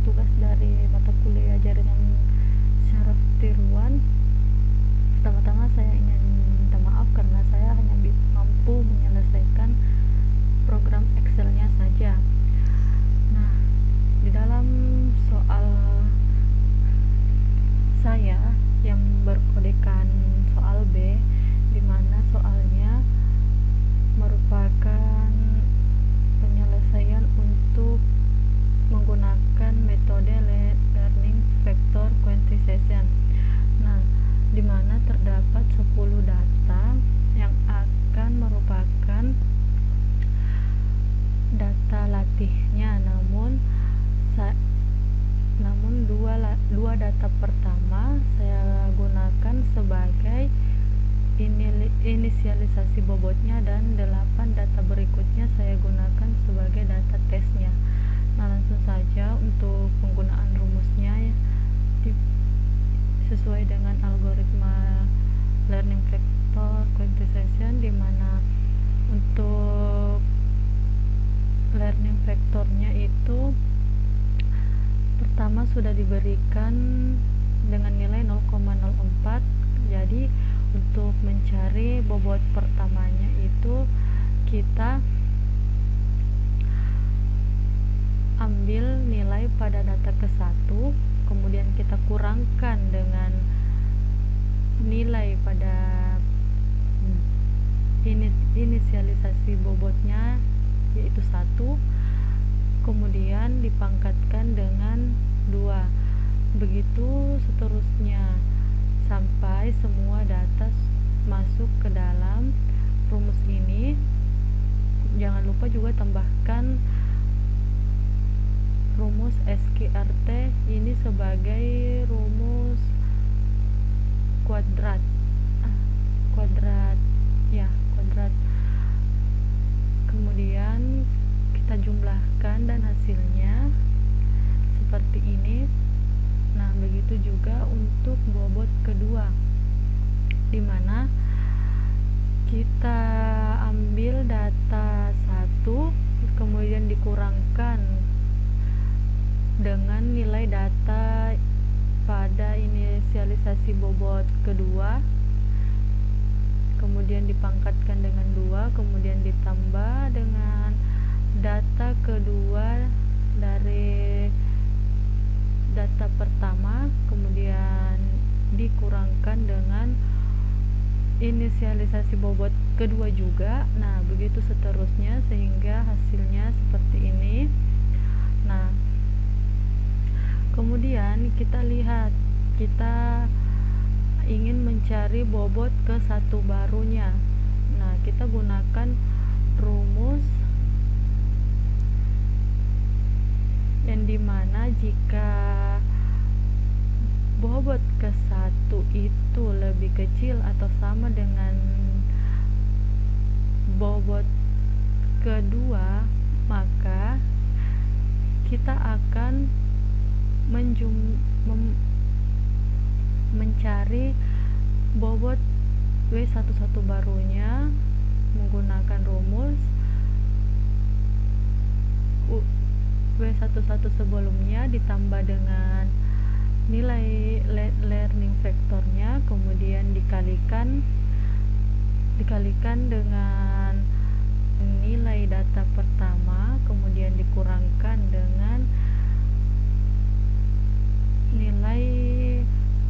tugas dari mata kuliah jaringan syaraf tiruan. Pertama-tama saya ingin minta maaf karena saya hanya mampu menyelesaikan program Excel-nya saja. Nah, di dalam soal saya yang berkodekan soal B, di mana soalnya merupakan penyelesaian untuk menggunakan metode learning vector quantization. Nah, di mana terdapat 10 data yang akan merupakan data latihnya, namun dua data pertama saya gunakan sebagai inisialisasi bobotnya dan 8 data berikutnya saya gunakan sebagai data tesnya. Nah, langsung saja untuk penggunaan rumusnya sesuai dengan algoritma learning vector quantization, di mana untuk learning vektornya itu pertama sudah diberikan dengan nilai 0,04. Jadi untuk mencari bobot pertamanya itu kita ambil nilai pada data ke-1, kemudian kita kurangkan dengan nilai pada inisialisasi bobotnya yaitu 1, kemudian dipangkatkan dengan 2, begitu seterusnya sampai semua data masuk ke dalam rumus ini. Jangan lupa juga tambahkan rumus SQRT ini sebagai rumus kuadrat kemudian kita jumlahkan dan hasilnya seperti ini. Nah, begitu juga untuk bobot kedua, di mana kita ambil data 1 kemudian dikurangkan dengan nilai data pada inisialisasi bobot kedua, kemudian dipangkatkan dengan 2, kemudian ditambah dengan data kedua dari data pertama, kemudian dikurangkan dengan inisialisasi bobot kedua juga. Nah, begitu seterusnya sehingga hasilnya seperti ini. Nah, kemudian kita lihat, kita ingin mencari bobot ke-1 barunya. Nah, kita gunakan rumus yang dimana jika bobot ke-1 itu lebih kecil atau sama dengan bobot kedua, maka kita akan mencari bobot W11 barunya menggunakan rumus W11 sebelumnya ditambah dengan nilai learning vektornya, kemudian dikalikan dengan nilai data pertama, kemudian dikurangkan dengan nilai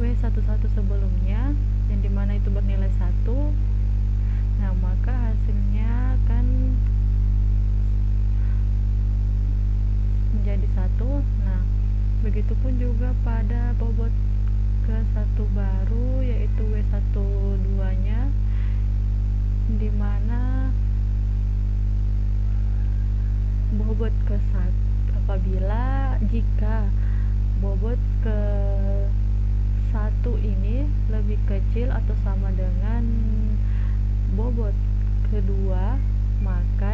W11 sebelumnya yang dimana itu bernilai 1. Nah, maka hasilnya akan menjadi 1. Nah, begitupun juga pada bobot ke-1 baru yaitu W12 nya, dimana bobot ke-1 apabila jika bobot ke-1 ini lebih kecil atau sama dengan bobot kedua, maka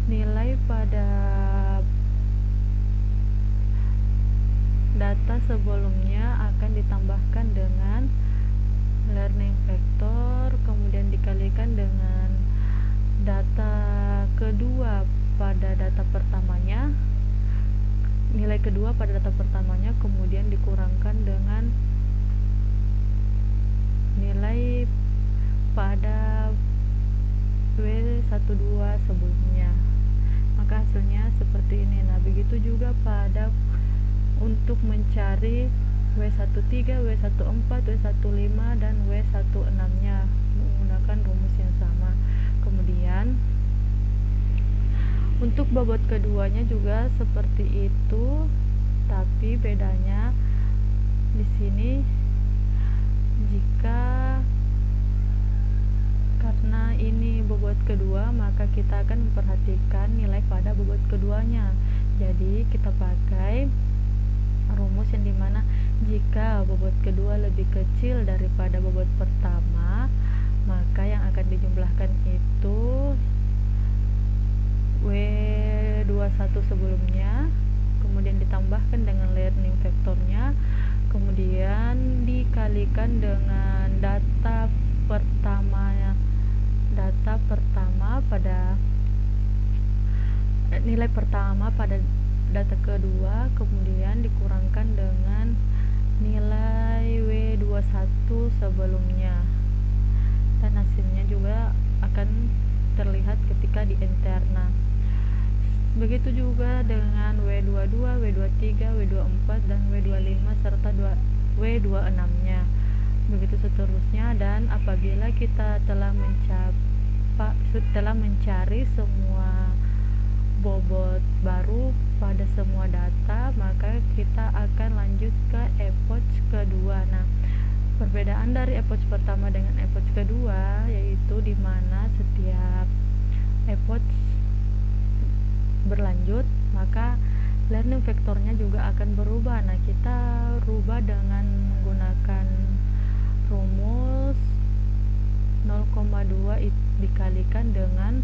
nilai pada data sebelumnya akan ditambahkan dengan learning vector, kemudian dikalikan dengan data kedua pada data pertamanya. kedua pada data pertamanya, kemudian dikurangkan dengan nilai pada W12 sebelumnya, maka hasilnya seperti ini. Nah, begitu juga pada untuk mencari W13, W14, W15 dan W16 nya menggunakan rumus yang sama. Kemudian untuk bobot keduanya juga seperti itu, tapi bedanya di sini jika karena ini bobot kedua, maka kita akan memperhatikan nilai pada bobot keduanya. Jadi kita pakai rumus yang dimana jika bobot kedua lebih kecil daripada bobot pertama, maka yang akan dijumlahkan itu W21 sebelumnya, kemudian ditambahkan dengan learning vektornya, kemudian dikalikan dengan data pertama pada nilai pertama pada data kedua, kemudian dikurangkan dengan nilai W21 sebelumnya, dan hasilnya juga akan terlihat ketika di interna. Begitu juga dengan W22, W23, W24 dan W25 serta W26 nya. Begitu seterusnya, dan apabila kita telah mencari semua bobot baru pada semua data, maka kita akan lanjut ke epoch kedua. Nah, perbedaan dari epoch pertama dengan epoch kedua yaitu di mana setiap epoch berlanjut, maka learning vektornya juga akan berubah. Nah, kita rubah dengan menggunakan rumus 0,2 dikalikan dengan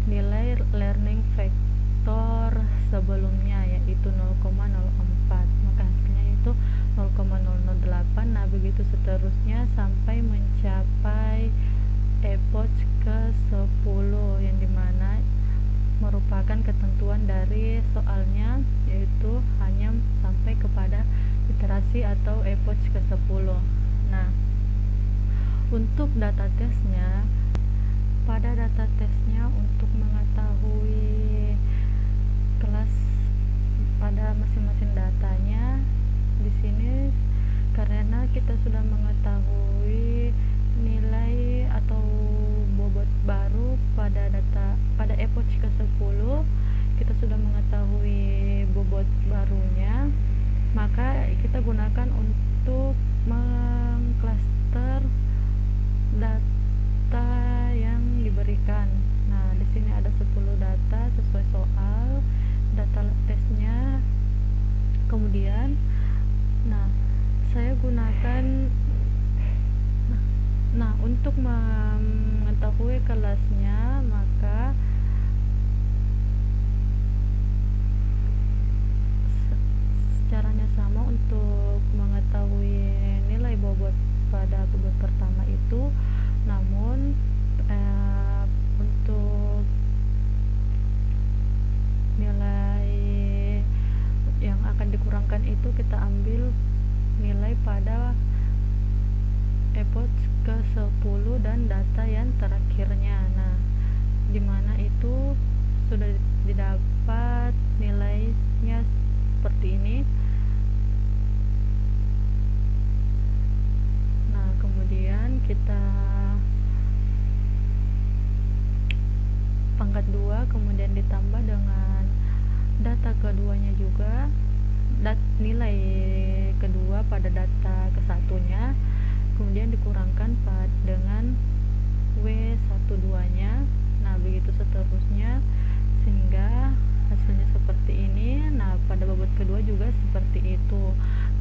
nilai learning vektor sebelumnya yaitu 0,04, maka hasilnya itu 0,008. Nah, begitu seterusnya sampai mencapai epoch ke-10 yang dimana merupakan ketentuan dari soalnya, yaitu hanya sampai kepada iterasi atau epoch ke-10. Nah, untuk data tesnya, pada data tesnya untuk mengetahui kelas pada masing-masing datanya, di sini karena kita sudah mengetahui nilai atau bobot baru pada epoch ke-10, kita sudah mengetahui bobot barunya, maka kita gunakan untuk mengklaster data yang diberikan. Nah, di sini ada 10 data sesuai soal data tesnya. Kemudian saya gunakan untuk mengetahui kelasnya, maka caranya sama untuk mengetahui nilai bobot pada bobot pertama itu, namun untuk nilai yang akan dikurangkan itu kita ambil nilai pada epoch ke-10 dan data yang terakhirnya. Nah, dimana itu sudah didapat nilainya seperti ini. Nah, kemudian kita pangkat 2, kemudian ditambah dengan data keduanya juga, nilai kedua pada data ke-1-nya, kemudian dikurangkan dengan W12 nya. Nah, begitu seterusnya sehingga hasilnya seperti ini. Nah, pada bobot kedua juga seperti itu.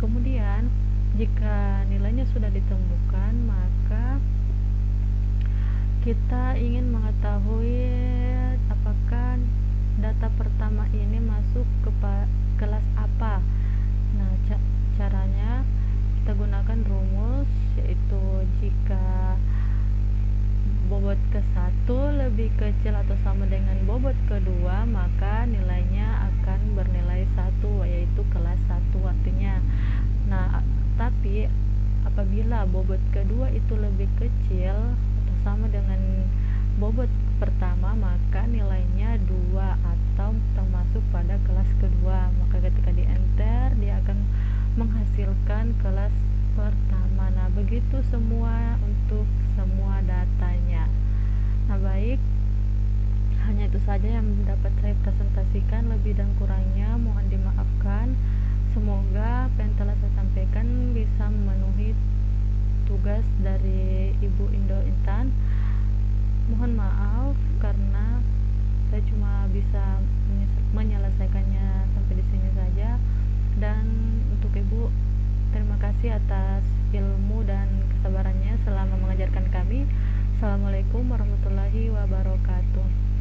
Kemudian jika nilainya sudah ditemukan, maka kita ingin mengetahui apakah data pertama ini masuk ke kelas apa. Nah, caranya kita gunakan rumus, yaitu jika bobot ke-1 lebih kecil atau sama dengan bobot kedua, maka nilainya akan bernilai 1, yaitu kelas 1 artinya. Nah, tapi apabila bobot kedua itu lebih kecil atau sama dengan bobot pertama, maka nilainya 2 atau termasuk pada kelas kedua. Maka ketika di enter, dia akan menghasilkan kelas pertama. Nah, begitu semua untuk semua datanya. Nah, baik, hanya itu saja yang dapat saya presentasikan. Lebih dan kurangnya mohon dimaafkan. Semoga apa yang telah saya sampaikan bisa memenuhi tugas dari Ibu Indo Intan. Mohon maaf karena saya cuma bisa menyelesaikannya sampai di sini saja. Dan untuk Ibu, terima kasih atas ilmu dan kesabarannya selama mengajarkan kami. Assalamualaikum warahmatullahi wabarakatuh.